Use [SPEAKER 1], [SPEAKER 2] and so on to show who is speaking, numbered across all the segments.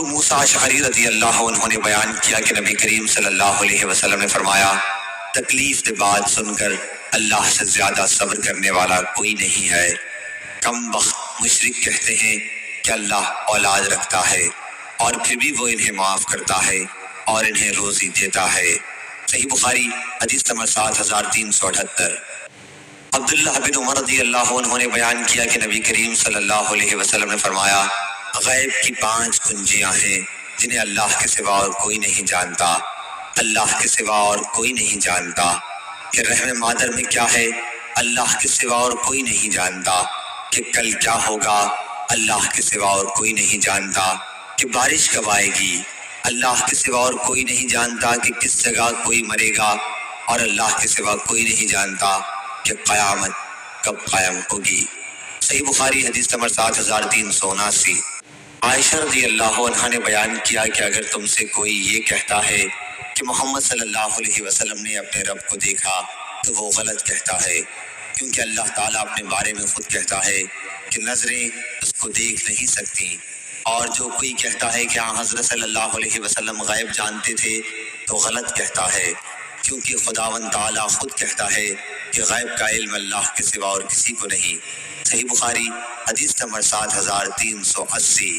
[SPEAKER 1] ابو موسیٰ اشعری رضی اللہ عنہ نے بیان کیا کہ نبی کریم صلی اللہ علیہ وسلم نے فرمایا تکلیف دہ بات سن کر اللہ سے زیادہ صبر کرنے والا کوئی نہیں ہے۔ کم بخت مشرک کہتے ہیں کہ اللہ اولاد رکھتا ہے اور پھر بھی وہ انہیں معاف کرتا ہے اور انہیں روزی دیتا ہے۔ صحیح بخاری حدیث نمبر 7378۔ عبداللہ بن عمر رضی اللہ عنہ نے بیان کیا کہ نبی کریم صلی اللہ علیہ وسلم نے فرمایا غیب کی 5 کنجیاں ہیں جنہیں اللہ کے سوا اور کوئی نہیں جانتا، اللہ کے سوا اور کوئی نہیں جانتا۔ کہ رحم مادر میں کیا ہے اللہ کے سوا اور کوئی نہیں جانتا، کہ کل کیا ہوگا اللہ کے سوا اور کوئی نہیں جانتا، کہ بارش کب آئے گی اللہ کے سوا اور کوئی نہیں جانتا، کہ کس جگہ کوئی مرے گا اور اللہ کے سوا کوئی نہیں جانتا، کہ قیامت کب قائم ہوگی۔ صحیح بخاری حدیث نمبر 7379۔ عائشہ رضی اللہ عنہا نے بیان کیا کہ اگر تم سے کوئی یہ کہتا ہے کہ محمد صلی اللہ علیہ وسلم نے اپنے رب کو دیکھا تو وہ غلط کہتا ہے، کیونکہ اللہ تعالیٰ اپنے بارے میں خود کہتا ہے کہ نظریں اس کو دیکھ نہیں سکتی، اور جو کوئی کہتا ہے کہ حضرت صلی اللہ علیہ وسلم غیب جانتے تھے تو غلط کہتا ہے، کیونکہ خداوند تعالیٰ خود کہتا ہے کہ غیب کا علم اللہ کے سوا اور کسی کو نہیں۔ صحیح بخاری حدیث نمبر 7380۔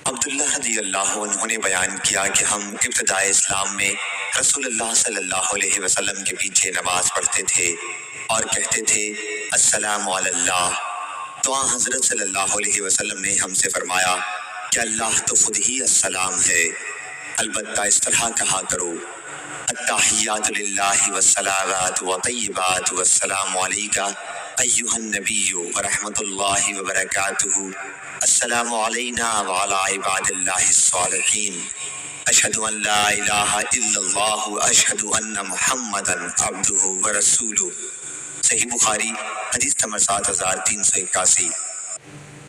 [SPEAKER 1] عبداللہ رضی اللہ عنہ نے بیان کیا کہ ہم ابتدائے اسلام میں رسول اللہ صلی اللہ علیہ وسلم کے پیچھے نماز پڑھتے تھے اور کہتے تھے السلام علی اللہ، تو حضرت صلی اللہ علیہ وسلم نے ہم سے فرمایا کہ اللہ تو خود ہی السلام ہے، البتہ اس طرح کہا کرو التحیات للہ والصلوات وطیبات والسلام علیک ایھا النبی ورحمۃ اللہ وبرکاتہ، السلام علینا وعلی عباد اللہ الصالحین، اشہد ان لا الہ الا اللہ اشہد ان محمدا عبدہ ورسولہ۔ صحیح بخاری حدیث نمبر 7381۔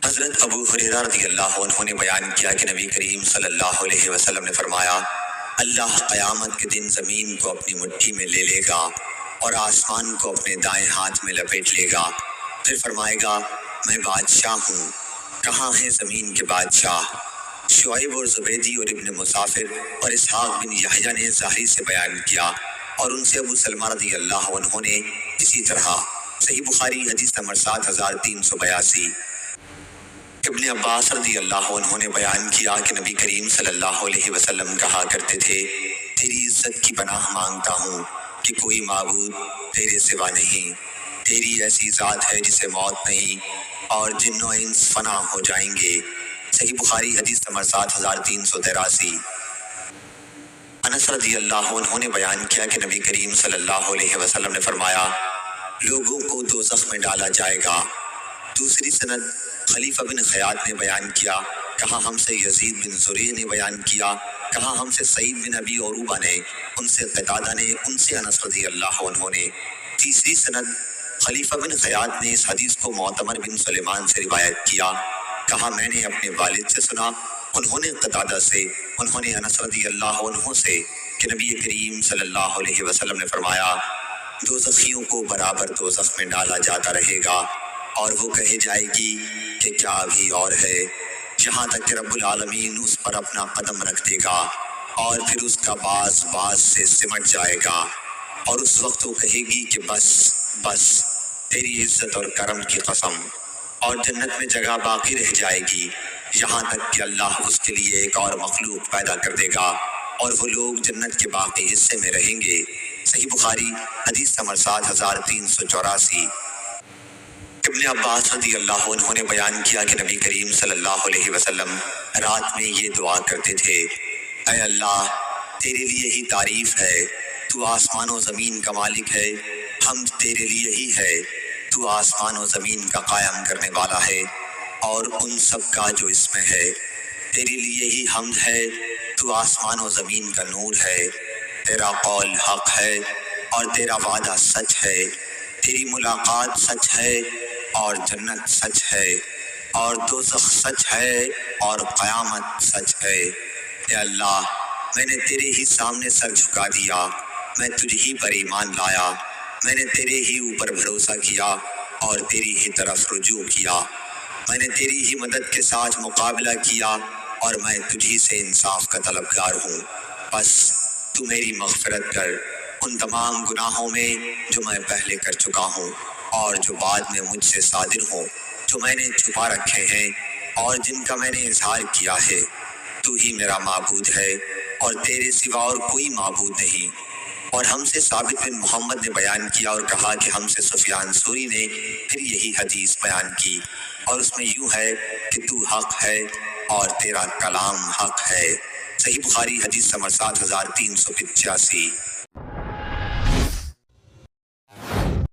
[SPEAKER 1] حضرت ابو ہریرہ رضی اللہ عنہ نے بیان کیا کہ نبی کریم صلی اللہ علیہ وسلم نے فرمایا اللہ قیامت کے دن زمین کو اپنی مٹھی میں لے لے گا اور آسمان کو اپنے دائیں ہاتھ میں لپیٹ لے گا، پھر فرمائے گا میں بادشاہ ہوں، کہاں ہیں زمین کے بادشاہ؟ شعیب اور زبیدی اور ابن مسافر اور اسحاق بن یحییٰ نے ظاہری سے بیان کیا، اور ان سے ابو سلمہ رضی اللہ عنہ نے اسی طرح۔ صحیح بخاری حدیث نمبر 7382۔ ابن عباس رضی اللہ عنہ نے بیان کیا کہ نبی کریم صلی اللہ علیہ وسلم کہا کرتے تھے تیری عزت کی پناہ مانگتا ہوں کہ کوئی معبود تیرے سوا نہیں، تیری ایسی ذات ہے جسے موت نہیں اور جن و انس فنا ہو جائیں گے۔ صحیح بخاری حدیث نمبر 7383۔ انس رضی اللہ عنہ نے بیان کیا کہ نبی کریم صلی اللہ علیہ وسلم نے فرمایا لوگوں کو دوزخ میں ڈالا جائے گا۔ دوسری سند خلیفہ بن خیاط نے بیان کیا، کہا ہم سے یزید بن زریع نے بیان کیا، کہا ہم سے سعید بن ابی عروبہ نے، ان سے قتادہ نے، ان سے انس رضی اللہ عنہ نے۔ تیسری سند خلیفہ بن خیاط نے اس حدیث کو معتمر بن سلیمان سے روایت کیا، کہا میں نے اپنے والد سے سنا، انہوں نے قتادہ سے، انہوں نے انس رضی اللہ عنہ سے کہ نبی کریم صلی اللہ علیہ وسلم نے فرمایا دوزخیوں کو برابر دوزخ میں ڈالا جاتا رہے گا اور وہ کہے جائے گی کہ کیا ابھی اور ہے، جہاں تک کہ رب العالمین اس پر اپنا قدم رکھ دے گا اور پھر اس کا باز سے سمٹ جائے گا، اور اس وقت وہ کہے گی کہ بس بس تیری عزت اور کرم کی قسم، اور جنت میں جگہ باقی رہ جائے گی یہاں تک کہ اللہ اس کے لیے ایک اور مخلوق پیدا کر دے گا اور وہ لوگ جنت کے باقی حصے میں رہیں گے۔ صحیح بخاری حدیث نمبر 7384۔ ابن عباس رضی اللہ عنہ نے بیان کیا کہ نبی کریم صلی اللہ علیہ وسلم رات میں یہ دعا کرتے تھے اے اللہ تیرے لیے ہی تعریف ہے، تو آسمان و زمین کا مالک ہے، حمد تیرے لیے ہی ہے، تو آسمان و زمین کا قائم کرنے والا ہے اور ان سب کا جو اس میں ہے، تیرے لیے ہی حمد ہے، تو آسمان و زمین کا نور ہے، تیرا قول حق ہے اور تیرا وعدہ سچ ہے، تیری ملاقات سچ ہے اور جنت سچ ہے اور دوزخ سچ ہے اور قیامت سچ ہے۔ اے اللہ میں نے تیرے ہی سامنے سر جھکا دیا، میں تجھ ہی پر ایمان لایا، میں نے تیرے ہی اوپر بھروسہ کیا اور تیری ہی طرف رجوع کیا، میں نے تیری ہی مدد کے ساتھ مقابلہ کیا اور میں تجھی سے انصاف کا طلبگار ہوں، بس تو میری مغفرت کر ان تمام گناہوں میں جو میں پہلے کر چکا ہوں اور جو بعد میں مجھ سے صادر ہوں، جو میں نے چھپا رکھے ہیں اور جن کا میں نے اظہار کیا ہے۔ تو ہی میرا معبود ہے اور تیرے سوا اور کوئی معبود نہیں۔ اور ہم سے ثابت بن محمد نے بیان کیا اور کہا کہ ہم سے سفیان ثوری نے پھر یہی حدیث بیان کی، اور اس میں یوں ہے کہ تو حق ہے اور تیرا کلام حق ہے۔ صحیح بخاری حدیث نمبر 7385۔